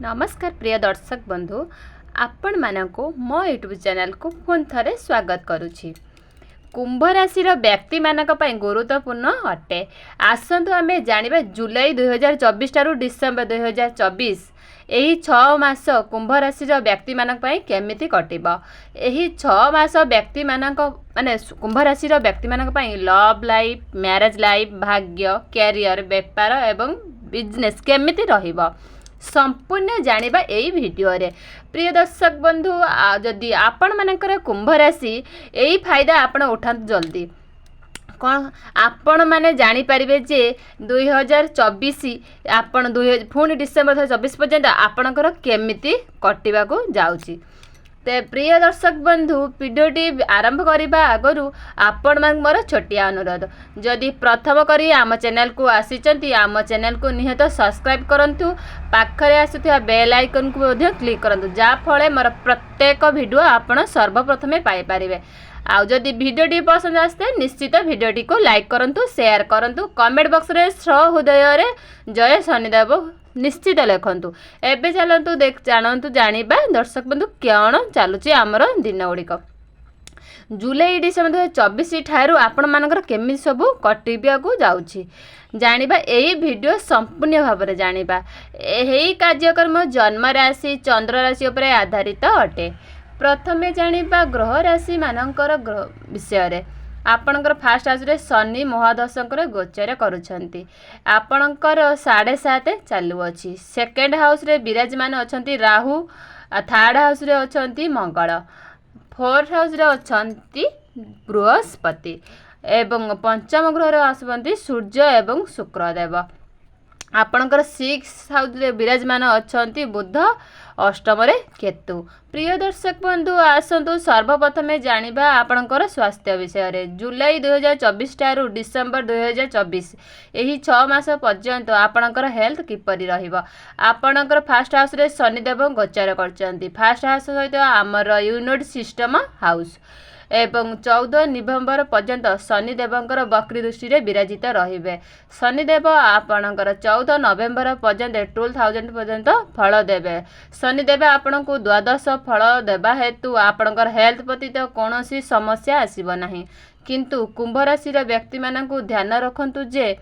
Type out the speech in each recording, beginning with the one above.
नमस्कार प्रिय दर्शक बंधु आपण मानक मो यूट्यूब चैनल को पुन थे स्वागत करुछि। कुंभ राशि व्यक्ति मानक पई गुरुत्वपूर्ण अटे। आसंतु आमे जानिबा जुलाई 2024 ठारू डिसेंबर 2024 एही 6 मास कुंभ राशि व्यक्ति मानक पई केमिति कटिबो। एही 6 मास व्यक्ति मानक माने कुंभ राशि व्यक्ति मानक पई लव लाइफ, मैरिज लाइफ, भाग्य, कैरियर, व्यापार एवं बिजनेस केमिति रहिबो संपूर्ण जानिबा एई वीडियो रे। प्रिय दर्शक बंधु जदि आपण मानकर कुंभ राशि एई फायदा आपण उठान जल्दी कौन आपण माने जानी परिबे जे 2024 आपण पुणी डिसेंबर 2024 पर्यंत आपणकर केमिति कटिबा को जाउची। ते प्रिय दर्शक बंधु वीडियोटी आरंभ करने आगु आपण मान मोर छोटिया अनुरोध, जदि प्रथम करी आम चैनल को आसीचंती आम चैनल को निहत सब्सक्राइब करंतु, पाखरे आसुथिबा बेल आइकन को मध्य क्लिक करंतु, जा फळे मोर प्रत्येक वीडियो आपण सर्वप्रथमे पाई परिबे। आउ जदि वीडियोटी पसंद आसते निश्चित वीडियोटी को लाइक करंतु, शेयर करंतु, कमेंट बॉक्स रे सहृदय रे जय शनिदेव निश्चित लिखंतु। एबे चलंतु जानंतु जानिबा दर्शक बंधु कौन चलुची आमर दिन गुड़िक। जुलाई डिसेंबर 2024 ठारू आपण मानकर केमी सब कटिबा को जाउची जानिबा एई वीडियो संपूर्ण भाव में जानिबा। एही कार्यक्रम जन्म राशि चंद्र राशि उपरे आधारित अटे। प्रथमे जानिबा ग्रह राशि मानकर ग्रह विषय रे। आपणकर फास्ट हाउस रे शनि महादशंकर गोचर करुछंती। आपणकर 7.5 चालू अछि। सेकेंड हाउस रे विराजमान अछंती राहु, थर्ड हाउस रे अछंती मंगल, फोर्थ हाउस रे अछंती बृहस्पति एवं पंचम ग्रह रे आसवंती सूर्य एवं शुक्रदेव। आपणकर 6 हाउस रे विराजमान अछंती बुध, अष्टम रे केतु। प्रिय दर्शक बंधु आसंतु सर्वप्रथमे जानिबा आपणकर स्वास्थ्य विषय रे। जुलाई 2024 ठारू डिसेंबर 2024 एही 6 मास पर्यंत आपणकर हेल्थ किपरि रहिबो। आपणकर फास्ट हाउस रे शनिदेव गोचर करचंती। फास्ट हाउस सहित आमर यूनिट सिस्टम हाउस एवं 14 नवेम्बर पर्यंत शनिदेवंकर वक्री दृष्टि रे विराजित रहिबे। शनिदेव आपणकर 14 नवेम्बर पर्यंत 12,000 पर्यंत फल देबे। शनिदेव आपण को द्वादश फल देबा हेतु आपणकर हेल्थ प्रति तो कोनोसी समस्या आसीबो नाही, किंतु कुंभ राशि व्यक्ति मानकु ध्यान रखंतु जे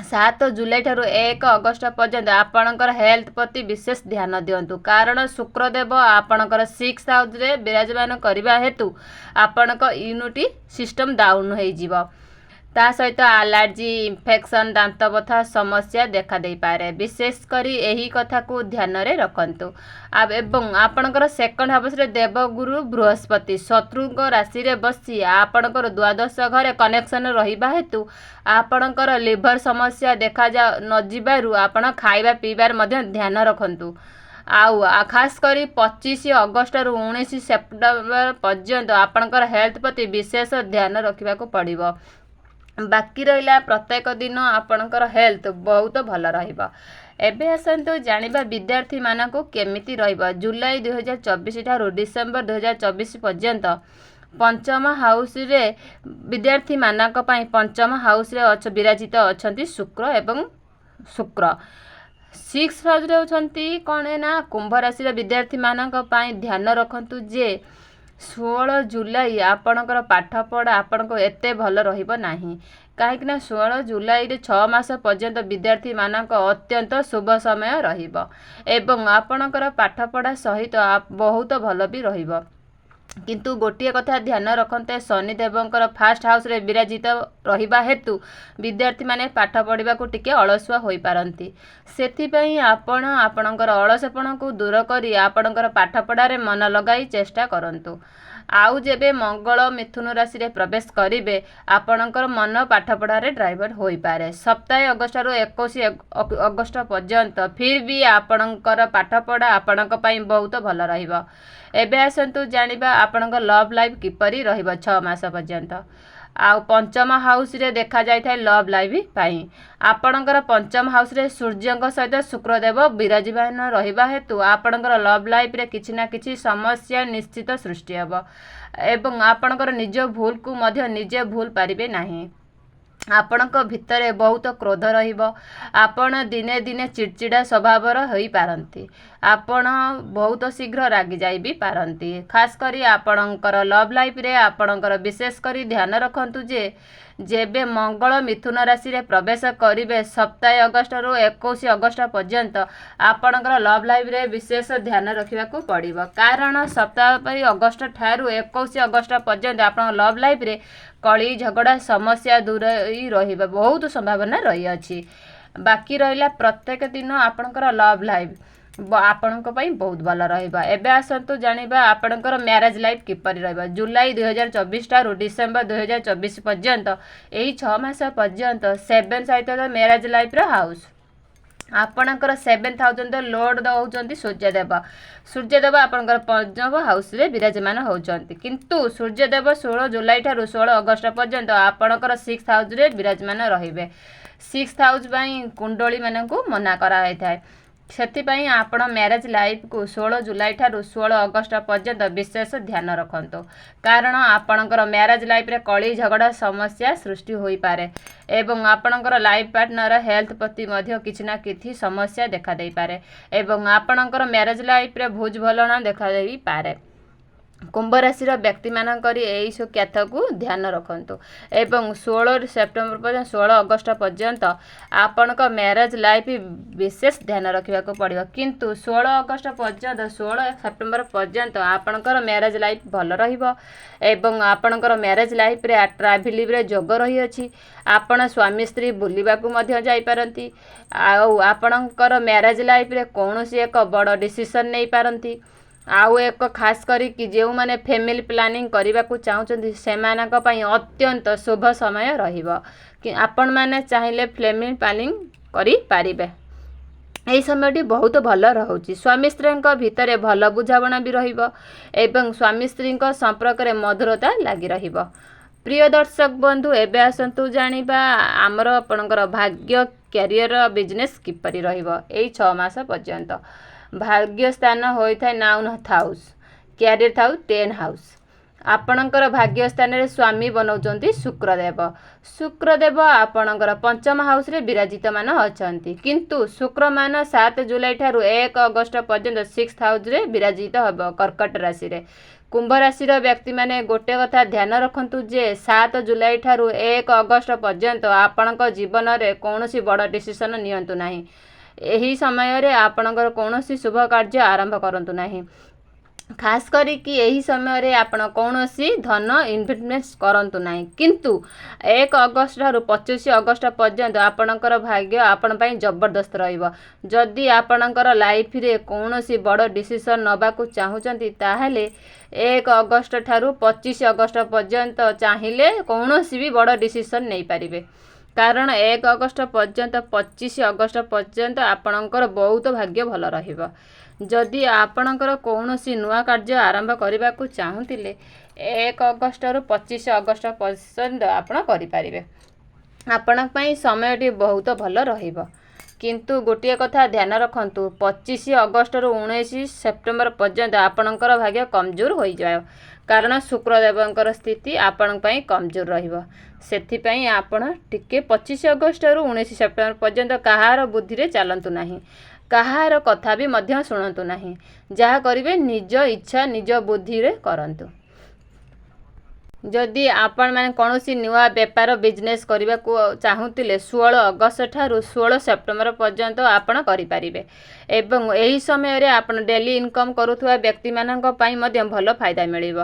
7 जुलाई ठारू 1 अगस्त पर्यंत आपणकर हेल्थ प्रति विशेष ध्यान दियंतु, कारण शुक्रदेव आपणकर 6 हाउस रे विराजमान करबा हेतु आपणक इम्यूनिटी सिस्टम डाउन होई जिवो। ता सहित एलर्जी, इन्फेक्शन, दांत बथा समस्या देखा दे पारे। विशेष करी एही कथा को ध्यान रे रखंतु। एवं आपणकर सेकंड हाउस रे देवगुरु बृहस्पति शत्रुक राशि रे बसी आपणकर द्वादश घरे कनेक्शन रहिबा हेतु आपणकर लिवर समस्या देखा जा न जिबारु आपण खाइबा पीबार मध्य ध्यान रखंतु। आउ खास करी 25 अगस्त रु 19 सेप्टेम्बर पर्यंत आपणकर हेल्थ प्रति विशेष ध्यान रखिबा को पड़िबो। बाकी रहिला प्रत्येक दिन आपणकर हेल्थ बहुत भल रहिबा। एबे आसंतु जानिबा विद्यार्थी मानकु केमिति रहिबा। जुलाई 2024 ठारू डिसेंबर 2024 पर्यंत पंचम हाउस रे विद्यार्थी मानक पई पंचम हाउस रे विराजित अछंती शुक्र एवं शुक्र। 6 हाउस रे अछंती कोने ना कुंभ राशि रे विद्यार्थी मानक पई ध्यान रखंतु जे 16 जुलाई आपणकर पाठ पढ़ा आपण को एते भल रहिबो नाही, काहेकि ना 16 जुलाई रे 6 मास पर्यंत विद्यार्थी मानक अत्यंत शुभ समय रहिबो एवं आपणकर पाठ पढ़ा सहित बहुत भल भी रहिबो। किंतु गोटिए कथा ध्यान रखते शनिदेवंकर फास्ट हाउस रे विराजित रहिबा हेतु विद्यार्थी माने पाठ पढ़ा को टिके अलसुआ होई पारंती। सेथिपई आपण आपणकर अलसपण को दूर करी आपणकर पाठ पढ़ारे मन लगाई चेष्टा करंतु। आउ जेबे मंगल मिथुन राशि रे प्रवेश करिवे आपणकर मन पाठ पढ़ारे ड्राइवर होई पारे। 27 अगस्त रु 21 अगस्त पर्यंत फिर भी आपणकर पाठ पढ़ा आपणक पई बहुत भल रहिबो। एबे आसंतु जानिबा आपणकर लव लाइफ किपरि रहिबो 6 मास पर्यंत। आउ पंचम हाउस रे देखा जाय थाय लव लाइफ पाई आपणकर पंचम हाउस रे सूर्यंक सहित शुक्रदेव विराजमान रहिबा हेतु आपणकर लव लाइफ रे किछि ना किछि समस्या निश्चित सृष्टि हेबो एवं आपणकर निज भूल को मध्य निजे भूल पारिबे नाही। ଆପଣଙ୍କ ଭିତରେ ବହୁତ କ୍ରୋଧ ରହିବ। ଆପଣ ଦିନେ ଦିନେ ଚିଡ଼ଚିଡ଼ା ସ୍ୱଭାବର ହୋଇପାରନ୍ତି। ଆପଣ ବହୁତ ଶୀଘ୍ର ରାଗିଯାଇ ବି ପାରନ୍ତି। ଖାସ୍ କରି ଆପଣଙ୍କର ଲଭ୍ ଲାଇଫ୍ରେ ଆପଣଙ୍କର ବିଶେଷ କରି ଧ୍ୟାନ ରଖନ୍ତୁ ଯେ ଯେବେ ମଙ୍ଗଳ ମିଥୁନ ରାଶିରେ ପ୍ରବେଶ କରିବେ 27 ଅଗଷ୍ଟରୁ 21 ଅଗଷ୍ଟ ପର୍ଯ୍ୟନ୍ତ ଆପଣଙ୍କର ଲଭ୍ ଲାଇଫ୍ରେ ବିଶେଷ ଧ୍ୟାନ ରଖିବାକୁ ପଡ଼ିବ। କାରଣ 27 ଅଗଷ୍ଟ ଠାରୁ 21 ଅଗଷ୍ଟ ପର୍ଯ୍ୟନ୍ତ ଆପଣଙ୍କ ଲଭ୍ ଲାଇଫ୍ରେ କଳି ଝଗଡ଼ା ସମସ୍ୟା ଦୂରେଇ ରହିବା ବହୁତ ସମ୍ଭାବନା ରହିଅଛି। ବାକି ରହିଲା ପ୍ରତ୍ୟେକ ଦିନ ଆପଣଙ୍କର ଲଭ୍ ଲାଇଫ୍ ଆପଣଙ୍କ ପାଇଁ ବହୁତ ଭଲ ରହିବ। ଏବେ ଆସନ୍ତୁ ଜାଣିବା ଆପଣଙ୍କର ମ୍ୟାରେଜ୍ ଲାଇଫ୍ କିପରି ରହିବ। ଜୁଲାଇ 2024 ଠାରୁ ଡିସେମ୍ବର 2024 ପର୍ଯ୍ୟନ୍ତ ଏହି 6 ମାସ ପର୍ଯ୍ୟନ୍ତ 7 ସହିତ ମ୍ୟାରେଜ୍ ଲାଇଫ୍ର ହାଉସ୍ ଆପଣଙ୍କର 7th ହାଉସ୍ ଲୋଡ୍ ହେଉଛନ୍ତି ସୂର୍ଯ୍ୟଦେବ। ସୂର୍ଯ୍ୟଦେବ ଆପଣଙ୍କର ପଞ୍ଚମ ହାଉସ୍ରେ ବିରାଜମାନ ହେଉଛନ୍ତି। କିନ୍ତୁ ସୂର୍ଯ୍ୟଦେବ 16 ଜୁଲାଇ ଠାରୁ 16 ଅଗଷ୍ଟ ପର୍ଯ୍ୟନ୍ତ ଆପଣଙ୍କର 6th ହାଉସ୍ରେ ବିରାଜମାନ ରହିବେ। 6th ହାଉସ୍ ପାଇଁ କୁଣ୍ଡଳୀମାନଙ୍କୁ ମନା କରାଯାଇଥାଏ। ସେଥିପାଇଁ ଆପଣ ମ୍ୟାରେଜ୍ ଲାଇଫ୍କୁ 16 ଜୁଲାଇ ଠାରୁ 16 ଅଗଷ୍ଟ ପର୍ଯ୍ୟନ୍ତ ବିଶେଷ ଧ୍ୟାନ ରଖନ୍ତୁ। କାରଣ ଆପଣଙ୍କର ମ୍ୟାରେଜ୍ ଲାଇଫ୍ରେ କଳି ଝଗଡ଼ା ସମସ୍ୟା ସୃଷ୍ଟି ହୋଇପାରେ ଏବଂ ଆପଣଙ୍କର ଲାଇଫ୍ ପାର୍ଟନର ହେଲ୍ଥ ପ୍ରତି ମଧ୍ୟ କିଛି ନା କିଛି ସମସ୍ୟା ଦେଖାଦେଇପାରେ ଏବଂ ଆପଣଙ୍କର ମ୍ୟାରେଜ୍ ଲାଇଫ୍ରେ ଭୁଜ ଭଲଣା ଦେଖାଦେଇପାରେ। କୁମ୍ଭ ରାଶିର ବ୍ୟକ୍ତିମାନଙ୍କର ଏହି ସବୁ କଥାକୁ ଧ୍ୟାନ ରଖନ୍ତୁ ଏବଂ 16 ସେପ୍ଟେମ୍ବର ପର୍ଯ୍ୟନ୍ତ 16 ଅଗଷ୍ଟ ପର୍ଯ୍ୟନ୍ତ ଆପଣଙ୍କ ମ୍ୟାରେଜ୍ ଲାଇଫ୍ ବିଶେଷ ଧ୍ୟାନ ରଖିବାକୁ ପଡ଼ିବ। କିନ୍ତୁ 16 ଅଗଷ୍ଟ ପର୍ଯ୍ୟନ୍ତ 16 ସେପ୍ଟେମ୍ବର ପର୍ଯ୍ୟନ୍ତ ଆପଣଙ୍କର ମ୍ୟାରେଜ୍ ଲାଇଫ୍ ଭଲ ରହିବ ଏବଂ ଆପଣଙ୍କର ମ୍ୟାରେଜ୍ ଲାଇଫ୍ରେ ଟ୍ରାଭେଲିଂରେ ଯୋଗ ରହିଅଛି। ଆପଣ ସ୍ୱାମୀ ସ୍ତ୍ରୀ ବୁଲିବାକୁ ମଧ୍ୟ ଯାଇପାରନ୍ତି ଆଉ ଆପଣଙ୍କର ମ୍ୟାରେଜ୍ ଲାଇଫ୍ରେ କୌଣସି ଏକ ବଡ଼ ଡିସିସନ୍ ନେଇପାରନ୍ତି। ଆଉ ଏକ ଖାସ୍ କରିକି ଯେଉଁମାନେ ଫ୍ୟାମିଲି ପ୍ଲାନିଂ କରିବାକୁ ଚାହୁଁଛନ୍ତି ସେମାନଙ୍କ ପାଇଁ ଅତ୍ୟନ୍ତ ଶୁଭ ସମୟ ରହିବ। ଆପଣମାନେ ଚାହିଁଲେ ଫ୍ୟାମିଲି ପ୍ଲାନିଂ କରିପାରିବେ। ଏହି ସମୟଟି ବହୁତ ଭଲ ରହୁଛି। ସ୍ୱାମୀ ସ୍ତ୍ରୀଙ୍କ ଭିତରେ ଭଲ ବୁଝାମଣା ବି ରହିବ ଏବଂ ସ୍ୱାମୀ ସ୍ତ୍ରୀଙ୍କ ସମ୍ପର୍କରେ ମଧୁରତା ଲାଗି ରହିବ। ପ୍ରିୟ ଦର୍ଶକ ବନ୍ଧୁ, ଏବେ ଆସନ୍ତୁ ଜାଣିବା ଆମର ଆପଣଙ୍କର ଭାଗ୍ୟ, କ୍ୟାରିୟର, ବିଜନେସ୍ କିପରି ରହିବ ଏହି 6 ମାସ ପର୍ଯ୍ୟନ୍ତ। ଭାଗ୍ୟ ସ୍ଥାନ ହୋଇଥାଏ 9th ହାଉସ୍, କ୍ୟାରିୟର ଥାଉ 10 ହାଉସ୍। ଆପଣଙ୍କର ଭାଗ୍ୟ ସ୍ଥାନରେ ସ୍ୱାମୀ ବନାଉଛନ୍ତି ଶୁକ୍ରଦେବ। ଶୁକ୍ରଦେବ ଆପଣଙ୍କର ପଞ୍ଚମ ହାଉସ୍ରେ ବିରାଜିତମାନ ଅଛନ୍ତି। କିନ୍ତୁ ଶୁକ୍ରମାନ 7 ଜୁଲାଇ ଠାରୁ 1 ଅଗଷ୍ଟ ପର୍ଯ୍ୟନ୍ତ 6th ହାଉସ୍ରେ ବିରାଜିତ ହେବ କର୍କଟ ରାଶିରେ। କୁମ୍ଭ ରାଶିର ବ୍ୟକ୍ତିମାନେ ଗୋଟେ କଥା ଧ୍ୟାନ ରଖନ୍ତୁ ଯେ 7 ଜୁଲାଇ ଠାରୁ 1 ଅଗଷ୍ଟ ପର୍ଯ୍ୟନ୍ତ ଆପଣଙ୍କ ଜୀବନରେ କୌଣସି ବଡ଼ ଡିସିସନ୍ ନିଅନ୍ତୁ ନାହିଁ। ଏହି ସମୟରେ ଆପଣଙ୍କର କୌଣସି ଶୁଭ କାର୍ଯ୍ୟ ଆରମ୍ଭ କରନ୍ତୁ ନାହିଁ। ଖାସ୍ କରିକି ଏହି ସମୟରେ ଆପଣ କୌଣସି ଧନ ଇନଭେଷ୍ଟମେଣ୍ଟ କରନ୍ତୁ ନାହିଁ। କିନ୍ତୁ 1 ଅଗଷ୍ଟ ଠାରୁ 25 ଅଗଷ୍ଟ ପର୍ଯ୍ୟନ୍ତ ଆପଣଙ୍କର ଭାଗ୍ୟ ଆପଣ ପାଇଁ ଜବରଦସ୍ତ ରହିବ। ଯଦି ଆପଣଙ୍କର ଲାଇଫ୍ରେ କୌଣସି ବଡ଼ ଡିସିସନ୍ ନେବାକୁ ଚାହୁଁଛନ୍ତି ତାହେଲେ 1 ଅଗଷ୍ଟ ଠାରୁ 25 ଅଗଷ୍ଟ ପର୍ଯ୍ୟନ୍ତ ଚାହିଁଲେ କୌଣସି ବି ବଡ଼ ଡିସିସନ୍ ନେଇପାରିବେ। କାରଣ 1 ଅଗଷ୍ଟ ପର୍ଯ୍ୟନ୍ତ 25 ଅଗଷ୍ଟ ପର୍ଯ୍ୟନ୍ତ ଆପଣଙ୍କର ବହୁତ ଭାଗ୍ୟ ଭଲ ରହିବ। ଯଦି ଆପଣଙ୍କର କୌଣସି ନୂଆ କାର୍ଯ୍ୟ ଆରମ୍ଭ କରିବାକୁ ଚାହୁଁଥିଲେ 1 ଅଗଷ୍ଟରୁ 25 ଅଗଷ୍ଟ ପର୍ଯ୍ୟନ୍ତ ଆପଣ କରିପାରିବେ। ଆପଣଙ୍କ ପାଇଁ ସମୟଟି ବହୁତ ଭଲ ରହିବ। କିନ୍ତୁ ଗୋଟିଏ କଥା ଧ୍ୟାନ ରଖନ୍ତୁ 25 ଅଗଷ୍ଟରୁ 19 ସେପ୍ଟେମ୍ବର ପର୍ଯ୍ୟନ୍ତ ଆପଣଙ୍କର ଭାଗ୍ୟ କମଜୋର ହୋଇଯାଏ। କାରଣ ଶୁକ୍ରଦେବଙ୍କର ସ୍ଥିତି ଆପଣଙ୍କ ପାଇଁ କମଜୋର ରହିବ। ସେଥିପାଇଁ ଆପଣ ଟିକେ 25 ଅଗଷ୍ଟରୁ 19 ସେପ୍ଟେମ୍ବର ପର୍ଯ୍ୟନ୍ତ କାହାର ବୁଦ୍ଧିରେ ଚାଲନ୍ତୁ ନାହିଁ। କାହାର କଥା ବି ମଧ୍ୟ ଶୁଣନ୍ତୁ ନାହିଁ। ଯାହା କରିବେ ନିଜ ଇଚ୍ଛା ନିଜ ବୁଦ୍ଧିରେ କରନ୍ତୁ। ଯଦି ଆପଣମାନେ କୌଣସି ନୂଆ ବେପାର ବିଜନେସ୍ କରିବାକୁ ଚାହୁଁଥିଲେ 16 ଅଗଷ୍ଟ ଠାରୁ 16 ସେପ୍ଟେମ୍ବର ପର୍ଯ୍ୟନ୍ତ ଆପଣ କରିପାରିବେ ଏବଂ ଏହି ସମୟରେ ଆପଣ ଡେଲି ଇନକମ୍ କରୁଥିବା ବ୍ୟକ୍ତିମାନଙ୍କ ପାଇଁ ମଧ୍ୟ ଭଲ ଫାଇଦା ମିଳିବ।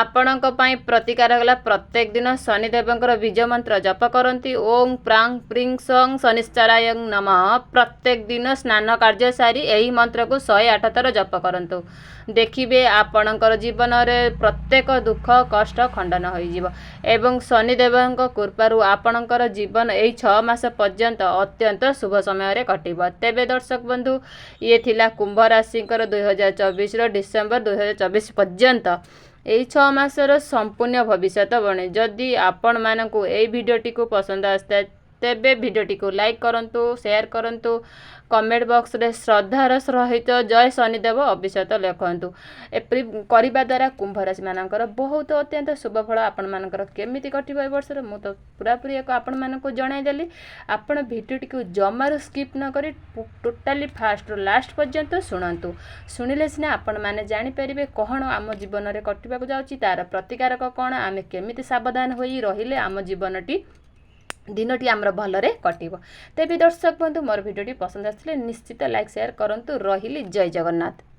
ଆପଣଙ୍କ ପାଇଁ ପ୍ରତିକାର ହେଲା ପ୍ରତ୍ୟେକ ଦିନ ଶନିଦେବଙ୍କର ବୀଜ ମନ୍ତ୍ର ଜପ କରନ୍ତି। ଓଂ ପ୍ରାଂ ପ୍ରିଂ ସଂ ଶନିଶ୍ଚରାୟ ନମଃ। ପ୍ରତ୍ୟେକ ଦିନ ସ୍ନାନ କାର୍ଯ୍ୟ ସାରି ଏହି ମନ୍ତ୍ରକୁ 108 ଥର ଜପ କରନ୍ତୁ। ଦେଖିବେ ଆପଣଙ୍କର ଜୀବନରେ ପ୍ରତ୍ୟେକ ଦୁଃଖ କଷ୍ଟ ଖଣ୍ଡନ ହୋଇଯିବ ଏବଂ ଶନିଦେବଙ୍କ କୃପାରୁ ଆପଣଙ୍କର ଜୀବନ ଏହି 6 ମାସ ପର୍ଯ୍ୟନ୍ତ ଅତ୍ୟନ୍ତ ଶୁଭ ସମୟରେ କଟିବ। ତେବେ ଦର୍ଶକ ବନ୍ଧୁ, ଇଏ ଥିଲା କୁମ୍ଭ ରାଶିଙ୍କର 2024ର ଡିସେମ୍ବର 2024 ପର୍ଯ୍ୟନ୍ତ ଏହି 6 ମାସର ସମ୍ପୂର୍ଣ୍ଣ ଭବିଷ୍ୟତବାଣୀ। ଯଦି ଆପଣମାନଙ୍କୁ ଏହି ଭିଡ଼ିଓଟିକୁ ପସନ୍ଦ ଆସିଥାଏ तेबे भिडियोटी को लाइक करंतु शेयर करंतु कमेंट बॉक्स रे श्रद्धार सहित जय शनिदेव अभिषेक लिखंतु एपरि करबा द्वारा कुंभ राशि मानकर बहुत अत्यंत शुभ फल आपण मानकर केमिति कटिबो ए वर्ष मु तो पूरा पूरी एक आपण मानको जणाई देली आपण भिडियोटी को जमार स्किप न करी टोटाली फास्ट रो लास्ट पर्यंत शुणंतु शुणिले सिना आपण माने जानि परिबे कोहण आम जीवन रे कटिबा को जाउची तार प्रतिकारक कोन आमे केमिति सावधान होई रहिले आम जीवनटी दिनटी आमर भलरे कटिबो तेबे दर्शक बंधु मोर भिडियोटी पसंद आसले निश्चित लाइक शेयर करंतु रहिली जय जगन्नाथ।